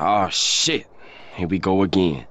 Oh shit, here we go again.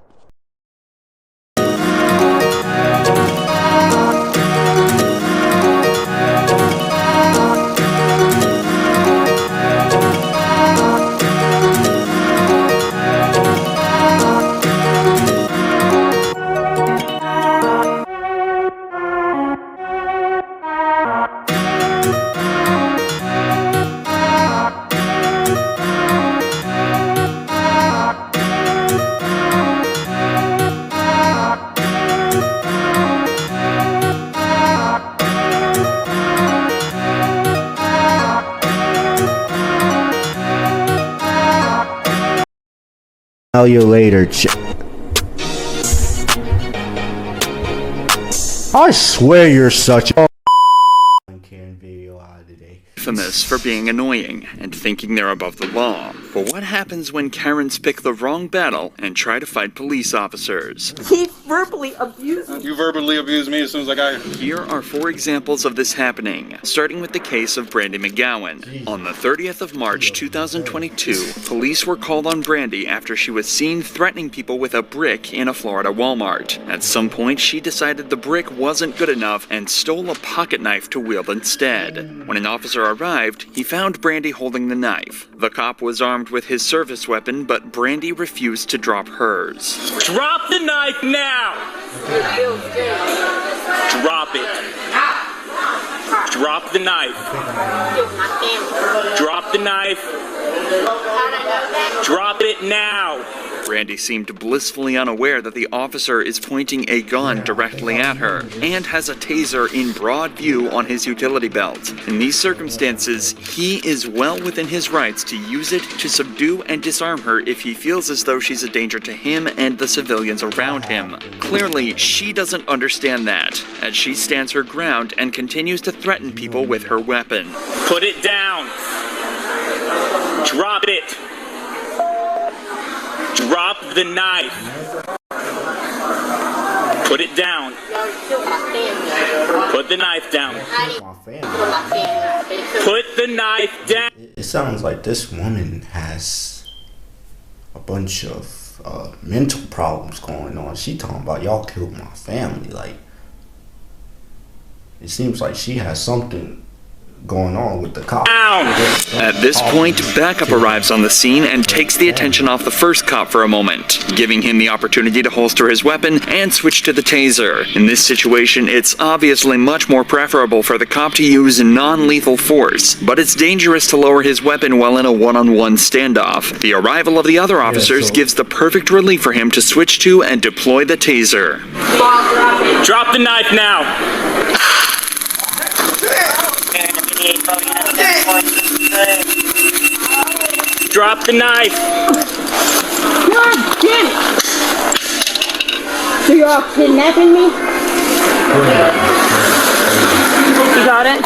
Tell you later, I swear you're such a Karen video out today. Infamous for being annoying and thinking they're above the law. But what happens when Karens pick the wrong battle and try to fight police officers? He verbally abused me. You verbally abused me as soon as I got here. Here are 4 examples of this happening, starting with the case of Brandy McGowan. On the 30th of March 2022, police were called on Brandy after she was seen threatening people with a brick in a Florida Walmart. At some point, she decided the brick wasn't good enough and stole a pocket knife to wield instead. When an officer arrived, he found Brandy holding the knife. The cop was armed with his service weapon, but Brandy refused to drop hers. Drop the knife now! Drop it. Drop the knife. Drop the knife. Drop it now! Brandy seemed blissfully unaware that the officer is pointing a gun directly at her and has a taser in broad view on his utility belt. In these circumstances, he is well within his rights to use it to subdue and disarm her if he feels as though she's a danger to him and the civilians around him. Clearly, she doesn't understand that, as she stands her ground and continues to threaten people with her weapon. Put it down! Drop it! Drop the knife! Put it down! Put the knife down! Put the knife down! It sounds like this woman has a bunch of mental problems going on. She talking about y'all killed my family. Like, it seems like she has something going on with the cop. At this point, backup arrives on the scene and takes the attention off the first cop for a moment, giving him the opportunity to holster his weapon and switch to the taser. In this situation, it's obviously much more preferable for the cop to use non-lethal force, but it's dangerous to lower his weapon while in a one-on-one standoff. The arrival of the other officers gives the perfect relief for him to switch to and deploy the taser. Drop the knife now! Drop the knife! God damn it! So you're all kidnapping me? You got it?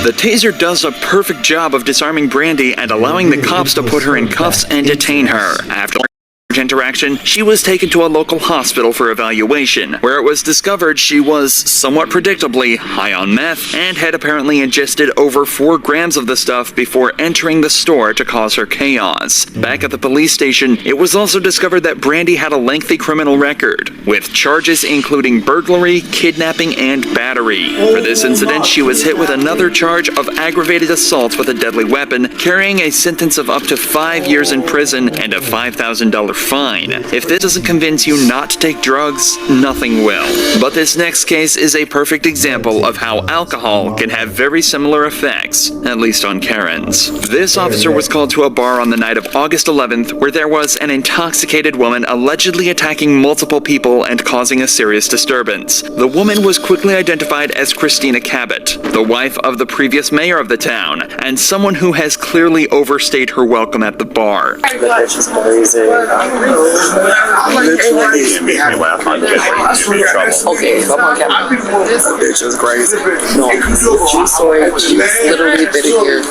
The taser does a perfect job of disarming Brandy and allowing the cops to put her in cuffs and detain her. After interaction, she was taken to a local hospital for evaluation, where it was discovered she was, somewhat predictably, high on meth and had apparently ingested over 4 grams of the stuff before entering the store to cause her chaos. Back at the police station, it was also discovered that Brandy had a lengthy criminal record, with charges including burglary, kidnapping, and battery. For this incident, she was hit with another charge of aggravated assault with a deadly weapon, carrying a sentence of up to 5 years in prison and a $5,000 fine. If this doesn't convince you not to take drugs, nothing will. But this next case is a perfect example of how alcohol can have very similar effects, at least on Karens. This officer was called to a bar on the night of August 11th, where there was an intoxicated woman allegedly attacking multiple people and causing a serious disturbance. The woman was quickly identified as Christina Cabot, the wife of the previous mayor of the town, and someone who has clearly overstayed her welcome at the bar. Okay, so I'm on camera. This bitch is crazy. No, true story. She was literally been here.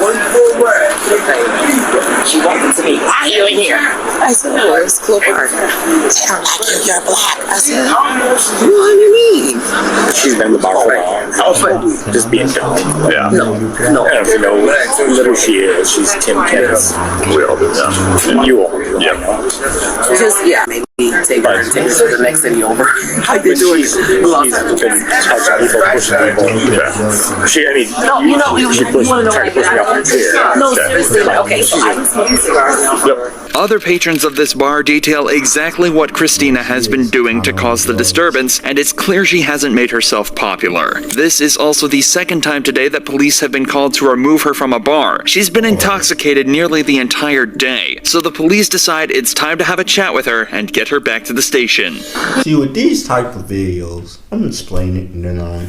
She walked into me. Why are you in here? I said, oh, where's Clo Park? They don't like you, you're black. I said, what do you mean? She's been in the bar for a while. Oh, but just being dumb. Yeah. No. I don't know who she is. She's Kim Kennis. We all do. Yeah. And you all do. Yeah. Just, yeah, maybe take her to the next city over. I've been doing it a long time. She's been touching people, pushing people. Yeah. She tried to push me off the chair. No, seriously. Okay, so I was smoking cigars now. Yep. Other patrons of this bar detail exactly what Christina has been doing to cause the disturbance, and it's clear she hasn't made herself popular. This is also the second time today that police have been called to remove her from a bar. She's been intoxicated nearly the entire day, so the police decide it's time to have a chat with her and get her back to the station. See, with these type of videos, I'm gonna explain it and then I'll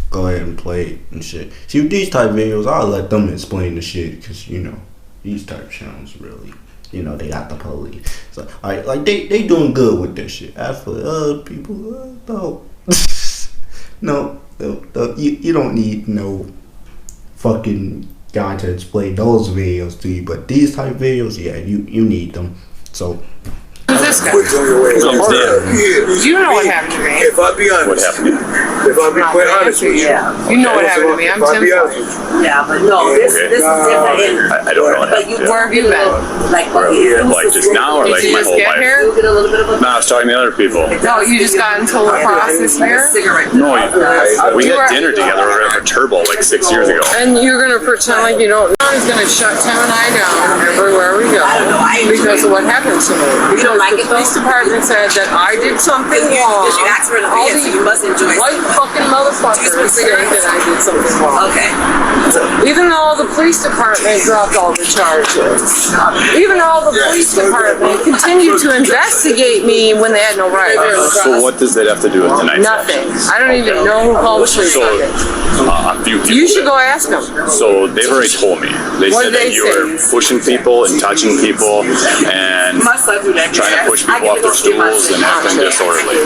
go ahead and play it and shit. See, with these type of videos, I'll let them explain the shit because, you know, these type of channels really, you know, they got the police. So, alright, like, they doing good with this shit. As for other people, no. No, you don't need no fucking guy to explain those videos to you. But these type of videos, yeah, you need them. So, Who's this guy? You know what happened to me. If I be honest. What happened? If I be quite honest with you. You know what happened to me. I'm Tim. Yeah, but no, this is different. I don't know what happened. Where have you been? Like just now or like Did you my just whole get life? here? No, I was talking to other people. No, you just got into a process here? No, we had dinner together over at Turbo like 6 years ago. And you're going to pretend like you don't know. He's going to shut Tim and I down everywhere we go because of what happened to me. Because the police department said that I did something wrong. Because you asked for an All audience, these so you must enjoy white fucking motherfuckers say that I did something wrong. Okay. Even though the police department dropped all the charges. Even though the police department continued to investigate me when they had no right. So what does that have to do with tonight? Nothing. I don't even know who called the police on it. A few people. You should go ask them. So they've already told me. They What said did that they you were say? pushing people and touching people and trying to push people off their stools and acting disorderly.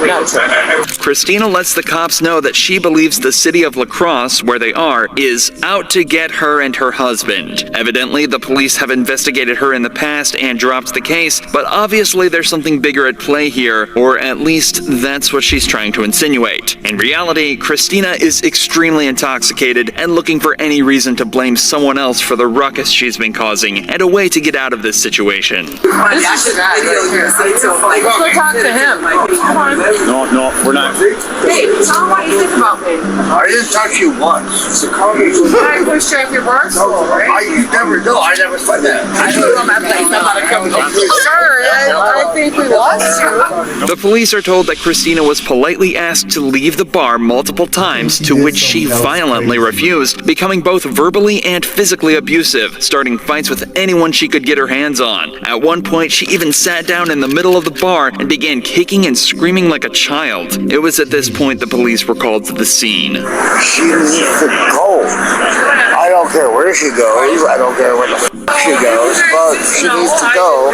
Christina lets the cops know that she believes the city of La Crosse, where they are, is out to get her and her husband. Evidently, the police have investigated her in the past and dropped the case, but obviously there's something bigger at play here, or at least that's what she's trying to insinuate. In reality, Christina is extremely intoxicated and looking for any reason to blame someone else for the ruckus she's been causing and a way to get out of this situation. This is the guy right here. Go talk to him. Come on. No, we're not. Hey, tell him what you think about me. I didn't talk to you once. So call me. I pushed you off your bar stool, right? You never know. I never said that. I know I'm at place. I'm not a company. Sir, I think we lost you. The police are told that Christina was politely asked to leave the bar multiple times, to which she violently refused, becoming both verbally and physically abusive, starting fights with anyone she could get her hands on. At one point, she even sat down in the middle of the bar and began kicking and screaming like a child. It was at this point the police were called to the scene. She needs to go. I don't care where she goes. I don't care where the f she goes. But she needs to go.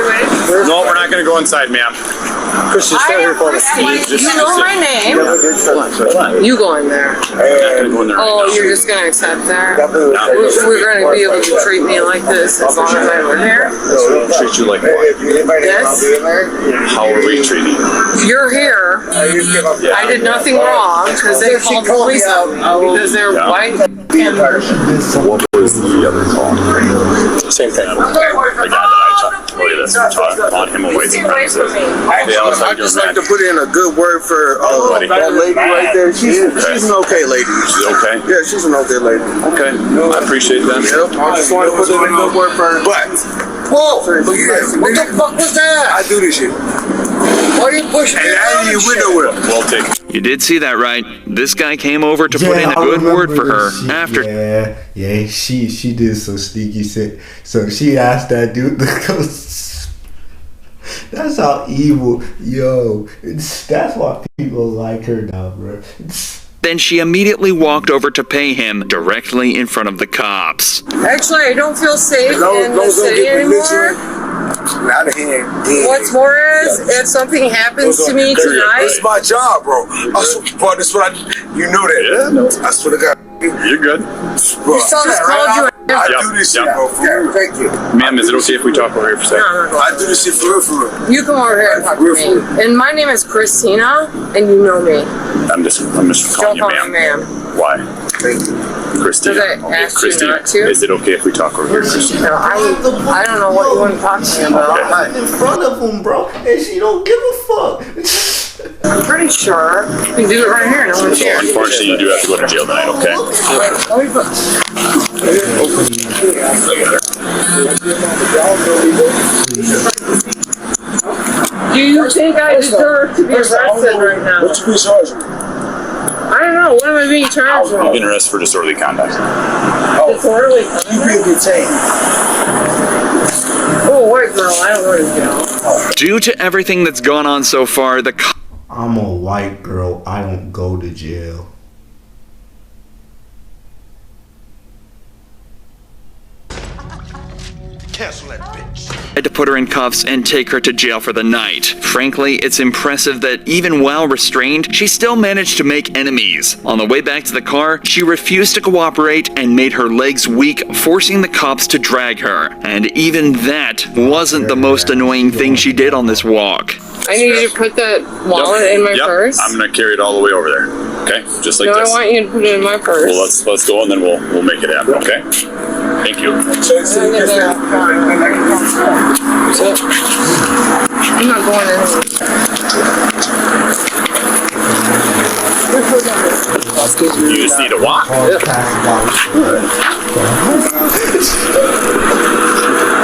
No, we're not going to go inside, ma'am. Christian, stay here for me. You know my name. You go in there. Oh, you're just gonna accept that? We're gonna be able to treat me like this as long as I live here? Treat you like what? Yes. How are we treating you? You're here. I did nothing wrong because they called the police out because they're white. What was the other call? Same thing. The guy that I told you this, taught him away from premises. I'd just like to put in a good word for that lady right there. She's an okay lady. She's okay? Yeah, she's an okay lady. Okay. I appreciate that. Yep. I just want to put in a good word for her. But, whoa, what the fuck was that? I do this shit. Why do you push me? And I didn't win nowhere. Well taken. You did see that, right? This guy came over to put in a good word for her after. Yeah, she did so sneaky. So she asked that dude to go. That's how evil, yo. That's why people like her now, bro. Then she immediately walked over to pay him directly in front of the cops. Actually, I don't feel safe in the city anymore. Out of here. What's more is, if something happens to me tonight, It's my job, bro. This is what you know that. Yeah, I swear to God. You're good. You saw that, right? I do this shit, bro. For real. Thank you. Ma'am, is it okay if we talk over here for a second? I do this shit for real, for real. You come over here and talk to me. And my name is Christina, and you know me. I'm just Don't calling you call me ma'am. ma'am. Why? Christina. Because I asked you Christina, not to. is it okay if we talk over here, Christina? No, I don't know what you want to talk to me about. I'm in front of him, bro, and she don't give a fuck. I'm pretty sure you can do it right here. No one's here. Unfortunately, you do have to go to jail tonight, okay? Do you think I deserve to be arrested right now? What you be charging? I don't know. What am I being charged You've with? been arrested for disorderly conduct. Disorderly. You being detained. Oh, white girl. I don't want to jail. Due to everything that's gone on so far, the I'm a white girl. I don't go to jail. Cancel that bitch. had to put her in cuffs and take her to jail for the night. Frankly, it's impressive that even while restrained, she still managed to make enemies. On the way back to the car, she refused to cooperate and made her legs weak, forcing the cops to drag her. And even that wasn't the most annoying thing she did on this walk. I need you to put that wallet in my purse. I'm gonna carry it all the way over there. Okay, just like No, this. I want you to put it in my purse. Well, let's go and then we'll make it happen. Okay. Thank you. I'm not going anywhere. You just need to walk.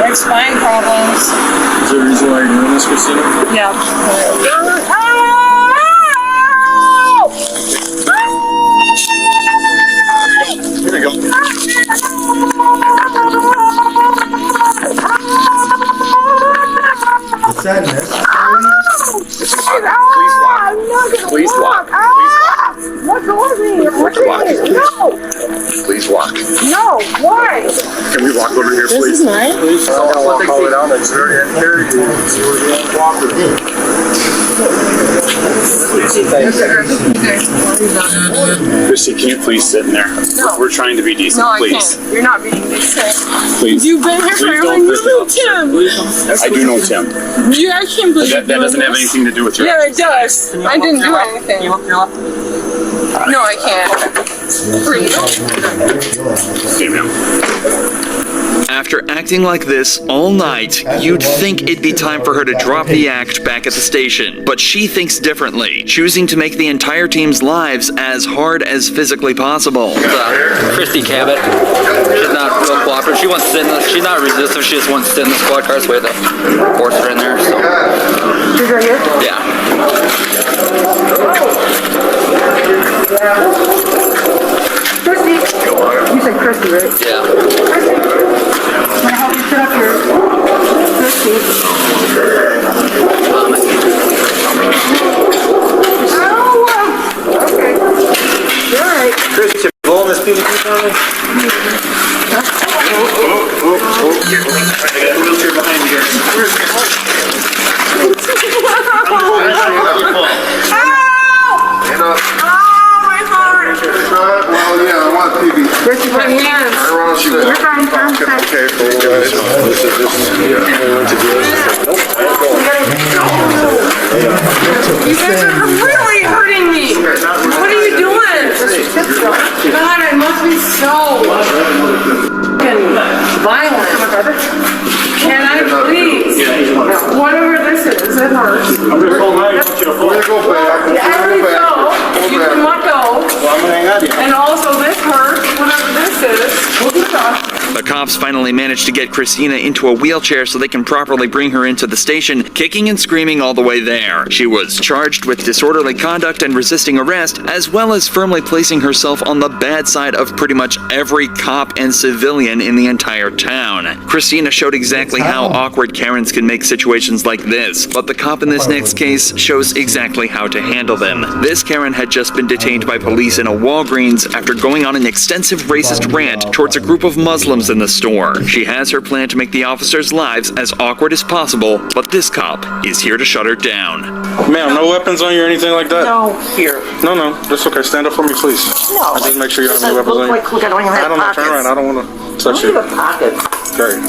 There's spine problems. Is there a reason why you're doing this, Christina? Yeah. Here we go. Is that necessary? Please walk. What's over me? Please walk. Please walk. No, why? Can we walk over here, please? This is nice. I'll call it out and carry Chrissy, can you please sit in there? No. We're trying to be decent, No, I please. can't. You're not being decent. Please. You've been here Please forever don't and you push know me. Tim. I do know Tim. I can't believe That you're doesn't doing have this. anything to do with your Yeah, it does. I didn't do anything. No, I can't. Free. Okay, ma'am. After acting like this all night, you'd think it'd be time for her to drop the act back at the station. But she thinks differently, choosing to make the entire team's lives as hard as physically possible. Christy Cabot. She's not real cooperative. She wants to sit in this. She's not resistant. She just wants to sit in the squad car. So we had to force her in there. So. She's right here? Christy. You said Christy, right? Yeah. Christy. Can I help you sit up here? Christy. Oh, okay. You're all right. Christy, blow this PVC on me. I got a wheelchair behind you guys. Where's Well, yeah, I want TV. Christy, my hands. You're fine, Okay, for you guys. You guys are really hurting me. What are you doing? God, I must be so fucking violent. Can I please? Whatever this is, it hurts. I'm gonna go back. There you go. You can let go. Well, I'm gonna hang on to you. And also this hurts, whatever this is. We'll be talking. The cops finally managed to get Christina into a wheelchair so they can properly bring her into the station, kicking and screaming all the way there. She was charged with disorderly conduct and resisting arrest, as well as firmly placing herself on the bad side of pretty much every cop and civilian in the entire town. Christina showed exactly how awkward Karens can make situations like this, but the cop in this next case shows exactly how to handle them. This Karen had just been detained by police in a Walgreens after going on an extensive racist rant towards a group of Muslims in the store. She has her plan to make the officers' lives as awkward as possible, but this cop is here to shut her down. Ma'am, no weapons on you or anything like that? No, here. No, that's okay. Stand up for me, please. No. I just make sure you don't have any weapons on you. Look, I don't even have I don't know. pockets. Turn around. I don't want to touch I you. don't have pockets. Great.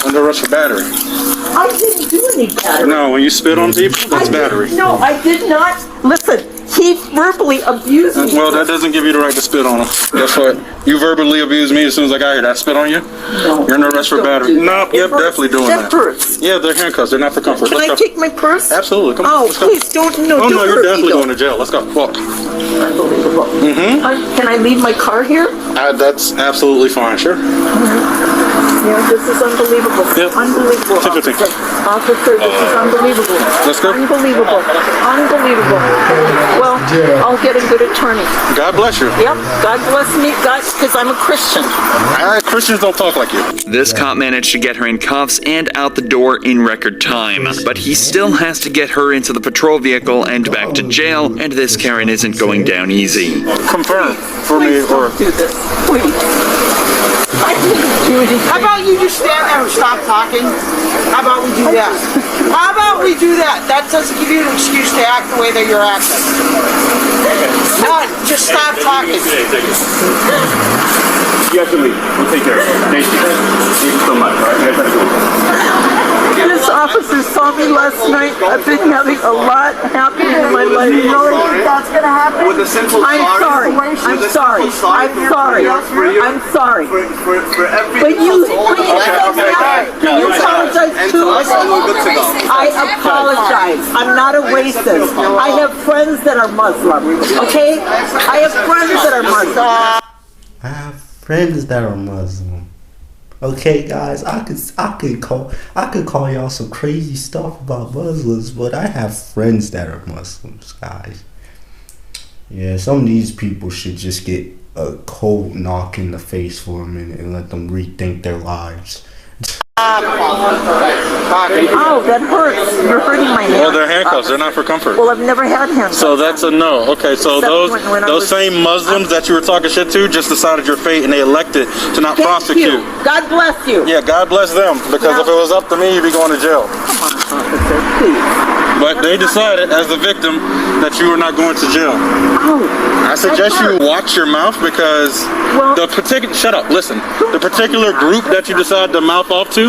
Under arrest for battery. I didn't do any battery. No, when you spit on people, that's battery. No, I did not. Listen, he verbally abused me. Well, that doesn't give you the right to spit on them. Guess what? You verbally abused me as soon as I got here. Did I spit on you? No. You're under arrest for battery. No, yep, definitely doing that. Purse. Yeah, they're handcuffs. They're not for comfort. Can I Let's go. take my purse? Absolutely. Come on. Oh, Let's go. please don't. No, Oh, don't no, you're hurt me, definitely though. going to jail. Let's go. Walk. Unbelievable. Can I leave my car here? That's absolutely fine. Sure. Yeah, this is unbelievable. Yep. Unbelievable. Take your thing. Officer, this is unbelievable. Let's go. Unbelievable. Unbelievable. Well, I'll get a good attorney. God bless you. Yep. God bless me. God, because I'm a Christian. Christians don't talk like you. This cop managed to get her in cuffs and out the door in record time, but he still has to get her into the patrol vehicle and back to jail, and this Karen isn't going down easy. Confirm for me or... Do this. Please. I didn't do anything. How about you just stand there and stop talking? How about we do that? How about we do that? That doesn't give you an excuse to act the way that you're acting. None. Just stop talking. You have to leave. We'll take care of it. Thank you. Thank you so much. All right, you guys have to go. This officer saw me last night. I've been having a lot happening in my life. You really think that's gonna happen? With a simple I'm sorry. I'm sorry. I'm sorry. I'm sorry. For every But you apologize too. I apologize. I'm not a racist. I have friends that are Muslim. Okay? I have friends that are Muslim. I have friends that are Muslim. Okay, guys, I could call y'all some crazy stuff about Muslims, but I have friends that are Muslims, guys. Yeah, some of these people should just get a cold knock in the face for a minute and let them rethink their lives. Oh, that hurts. You're hurting my hand. Well, they're handcuffs. They're not for comfort. Well, I've never had handcuffs. So that's a no. Okay, so Except when I those was- same Muslims that you were talking shit to just decided your fate and they elected to not Thank prosecute. you. God bless you. Yeah, God bless them, because if it was up to me, you'd be going to jail. Come on, officer, please. But they decided, as the victim, that you were not going to jail. Oh, I suggest you watch your mouth, because the particular... Shut up, listen. The particular group that you decided to mouth off to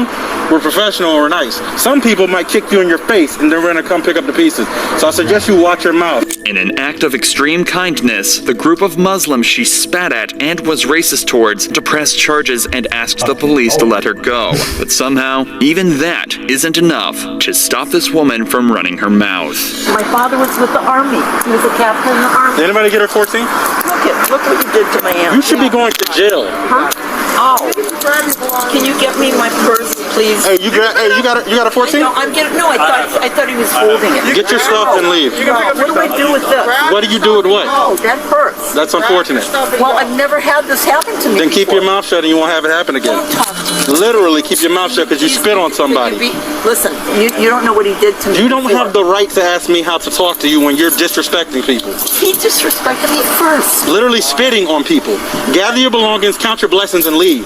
were professional or nice. Some people might kick you in your face and they're going to come pick up the pieces. So I suggest you watch your mouth. In an act of extreme kindness, the group of Muslims she spat at and was racist towards pressed charges and asked the police to let her go. But somehow, even that isn't enough to stop this woman from running her mouth. my father was with the Army. He was a captain in the Army. Did anybody get her 14? Look what you did to my aunt. You should be going to jail. Huh? Oh. Can you get me my purse, please? Hey, you got a 14? No, I thought he was holding it. Get your stuff and leave. No, what do I do with this? What do you do with what? Oh, that hurts. That's unfortunate. Well, I've never had this happen to me Then keep before. your mouth shut and you won't have it happen again. Don't talk to me. Literally keep your mouth shut because you spit on somebody. Listen, you don't know what he did to me. You don't before. have the right to ask me how to talk to you when you're disrespecting people. He disrespected me first. Literally spitting on people. Gather your belongings, count your blessings, and leave.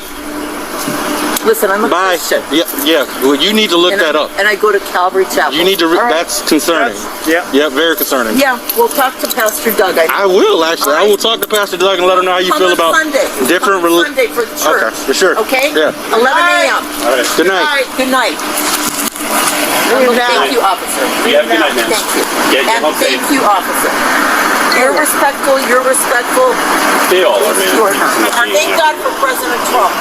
Listen, I'm a Bye. Christian. Yeah. Well, you need to look that up. And I go to Calvary Chapel. You need to. All right? That's concerning. Yeah, very concerning. Yeah, we'll talk to Pastor Doug. I will actually. I will talk to Pastor Doug and let him know how you feel about different religions. Sunday for the church. Okay, for sure. Okay. Yeah. 11 a.m. All right. Good night. Good night. Thank you, officer. Yeah, good night, man. Thank you. Get And home safe. thank you, officer. You're respectful. You're respectful. They all are, man. You're not. Thank God for President Trump.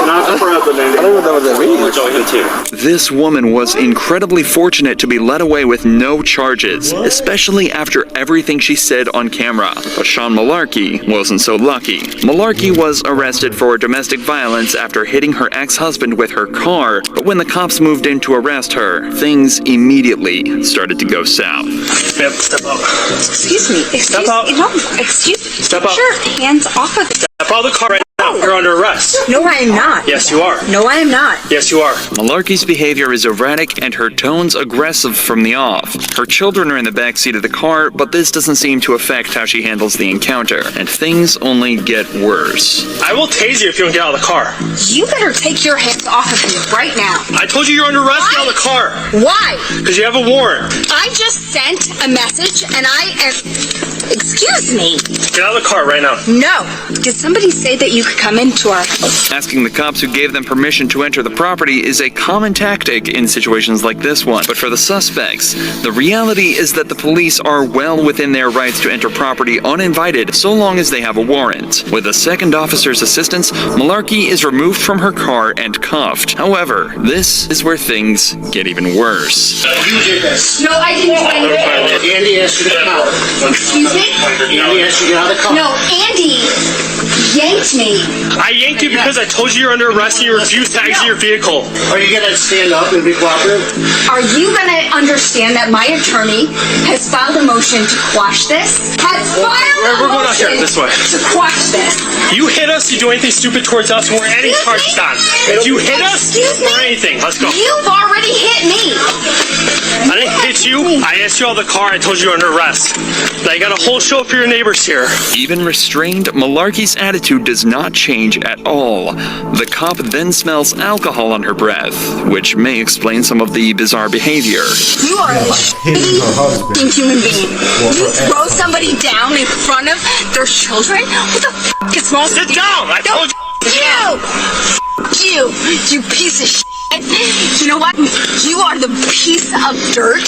Not the president. I don't even know what that means. Enjoy him too. This woman was incredibly fortunate to be let away with no charges, especially after everything she said on camera. But Sean Malarkey wasn't so lucky. Malarkey was arrested for domestic violence after hitting her ex-husband with her car, but when the cops moved in to arrest her, things immediately started to go south. Ma'am, step up. Excuse me. Step out. No, excuse me. Step out. Sure, hands off of it. Step out of the car right now. No. You're under arrest. No, I am not. Yes, you are. No, I am not. Yes, you are. Malarkey's behavior is erratic and her tone's aggressive from the off. Her children are in the backseat of the car, but this doesn't seem to affect how she handles the encounter, and things only get worse. I will tase you if you don't get out of the car. You better take your hands off of me right now. I told you you're under arrest. Get out of the car. Why? Because you have a warrant. I just sent a message and I am... Excuse me. Get out of the car right now. No. Did somebody say that you could come into our house? Asking the cops who gave them permission to enter the property is a common tactic in situations like this one. But for the suspects, the reality is that the police are well within their rights to enter property uninvited so long as they have a warrant. With a second officer's assistance, Malarkey is removed from her car and cuffed. However, this is where things get even worse. You did this. No, I didn't do anything. Andy asked you to get out. Excuse me? Andy asked you to get out of the car. No, Andy yanked me. I yanked you because I told you you're under arrest and you refused to exit your vehicle. Are you gonna stand up and be cooperative? Are you gonna understand that my attorney has filed a motion to quash this? We're going out here this way. To quash this. You hit us, you do anything stupid towards us, and we're any charges on. If you hit us, or anything, let's go. You've already hit me. I didn't hit you. I asked you out of the car. I told you you're under arrest. Now you got a whole show for your neighbors here. Even restrained, Malarkey's attitude does not change at all. The cop then smells alcohol on her breath, which may explain some of the bizarre behavior. You are a shitty human being. You throw somebody down in front of their children? What the f*** is wrong with you? Sit down! I told you! You piece of shit. You know what? You are the piece of dirt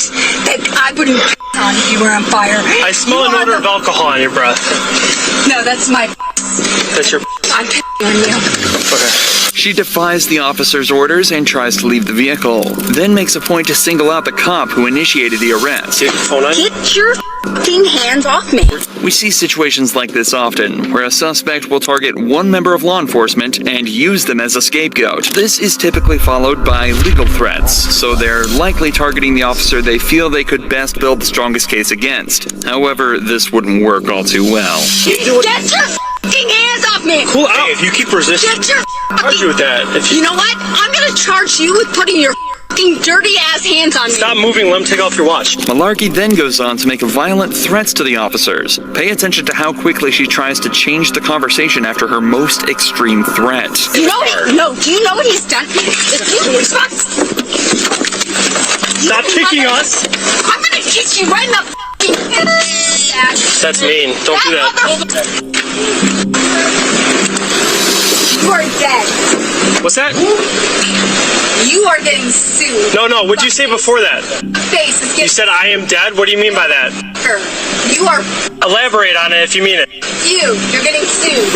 that I wouldn't piss on if you were on fire. I smell an odor of alcohol on your breath. No, that's my That's your I'm pissing on you. Okay. She defies the officer's orders and tries to leave the vehicle, then makes a point to single out the cop who initiated the arrest. Get your phone on. Get your f***ing hands off me. We see situations like this often, where a suspect will target one member of law enforcement and use them as a scapegoat. This is typically followed by legal threats, so they're likely targeting the officer they feel they could best build the strongest case against. However, this wouldn't work all too well. Get your f***ing hands off me. Cool out. Hey, if you keep resisting, Get your charge you with that. If You know what? I'm gonna charge you with putting your f***ing dirty ass hands on me. Stop moving, let him take off your watch. Malarkey then goes on to make violent threats to the officers. Pay attention to how quickly she tries to change the conversation after her most extreme threat. Do you know what he's done? If you Stop kicking us. I'm gonna kick you right in the f***ing ass. That's mean. Don't do that. You are dead. What's that? You are getting sued. No, what'd you say before that? Face is You getting said I am dead? What do you mean by that? You are Elaborate on it if you mean it. You're getting sued.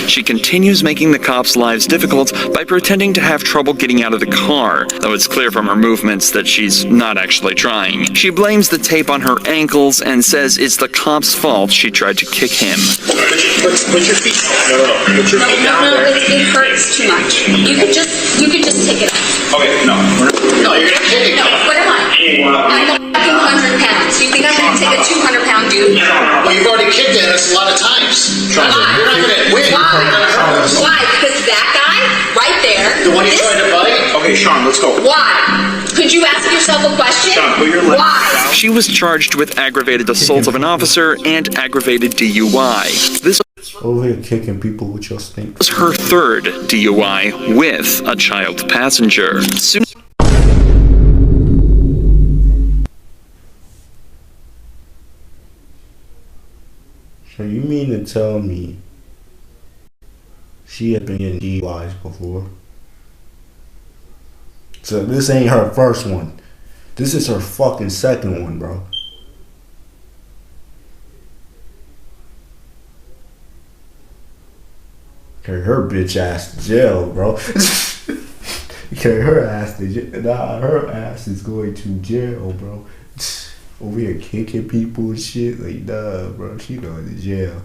She continues making the cops' lives difficult by pretending to have trouble getting out of the car, though it's clear from her movements that she's not actually trying. She blames the tape on her ankles and says it's the cop's fault she tried to kick him. Put your feet. No. Put your feet down there. It hurts too much. You could just take it off. Okay, no. No, you're gonna kick it. No, what am I? I'm 100 pounds. You think I'm gonna take a 200-pound dude? Well, you've already kicked at us a lot of times. You're not gonna win. Why? Because that guy right there. The one you tried to bite? Okay, Sean, let's go. Why? Could you ask yourself a question? Sean, put your leg. Why? She was charged with aggravated assault of an officer and aggravated DUI. This Over here kicking people with your stink. was her third DUI with a child passenger. Soon So you mean to tell me she had been getting DUIs before? So this ain't her first one. This is her fucking second one, bro. Carry her bitch ass to jail, bro. Carry her ass to jail. Nah, her ass is going to jail, bro. Over here kicking people and shit. Like, nah, bro. She going to jail.